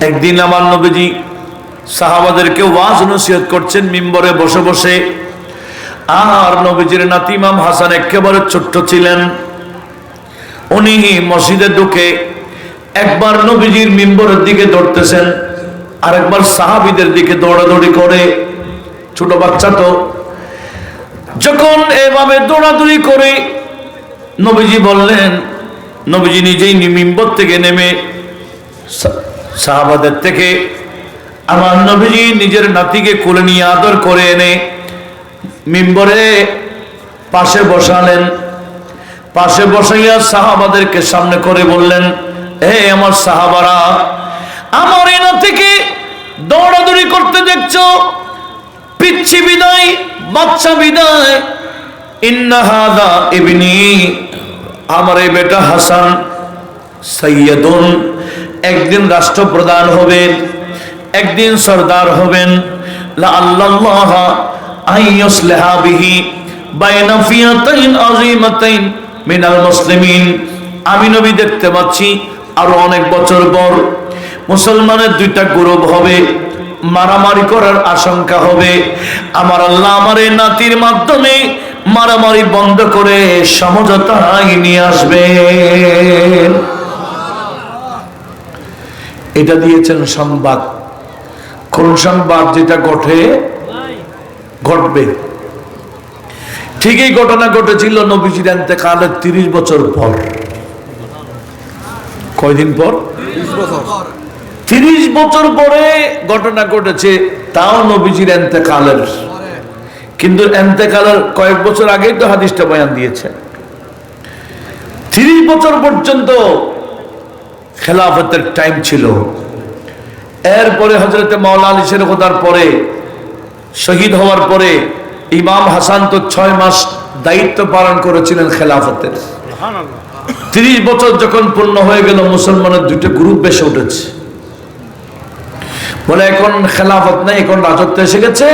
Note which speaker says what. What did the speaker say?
Speaker 1: একদিন আমার নবীজি সাহাবাদেরকে ওয়াজ নসিহত করছেন মিম্বরে বসে বসে। আর নবীজির নাতি ইমাম হাসান একেবারে ছোট্ট ছিলেন। উনি মসজিদে ঢুকে একবার নবীজির মিম্বরের দিকে দৌড়তেছেন, আরেকবার সাহাবীদের দিকে দৌড়াদৌড়ি করে। ছোট বাচ্চা তো, যখন এভাবে দৌড়াদৌড়ি করে নবীজি বললেন, নবীজি নিজেই মিম্বর থেকে নেমে সাহাবাদের থেকে আমার নবীজি নিজের নাতিকে কোলে নিয়ে আদর করে এনে মিম্বরে পাশে বসালেন। পাশে বসাইয়া সাহাবাদেরকে সামনে করে বললেন, হে আমার সাহাবারা, আমার এই নাতিকে দৌড়াদৌড়ি করতে দেখছো, পিচ্ছি বিদায়, বাচ্চা বিদায়, ইন্না হাযা ইবনি, আমার এই বেটা হাসান সাইয়্যিদুন, একদিন রাষ্ট্রপ্রধান হবেন, একদিন সরদার হবেন। লাআল্লাল্লাহ আইয়ুসলিহা বিহি বাইনা ফিয়াতাইন আযীমাতাইন মিনাল মুসলিমিন। আমি নবী দেখতে পাচ্ছি আরো অনেক বছর পর মুসলমানের দুইটা গ্রুপ হবে, মারামারি করার আশঙ্কা হবে। আমার আল্লাহ আমার এই নাতির মাধ্যমে মারামারি বন্ধ করে সমঝোতায় নিয়ে আসবেন। এটা দিয়েছেন সংবাদ। কোন সংবাদ? যেটা ঘটবে। ঠিক এই ঘটনা ঘটেছিল নবীজির ইন্তেকালের 30 বছর পর। কয়দিন পর? 30 বছর পরে ঘটনা ঘটেছে, তাও নবীজির ইন্তেকালের। কিন্তু ইন্তেকালের কয়েক বছর আগেই তো হাদিসটা বয়ান দিয়েছে। 30 বছর পর্যন্ত খেলাফতের টাইম ছিল। এরপরে হযরত মাওলানা আলী শেরখোদার পরে শহীদ হওয়ার পরে ইমাম হাসান তো 6 মাস দায়িত্ব পালন করেছিলেন খেলাফতের। 30 বছর যখন পূর্ণ হয়ে গেল, মুসলমানের দুটো গ্রুপ বেশি উঠেছে। বলে এখন খেলাফত নাই, এখন রাজত্ব এসে গেছে।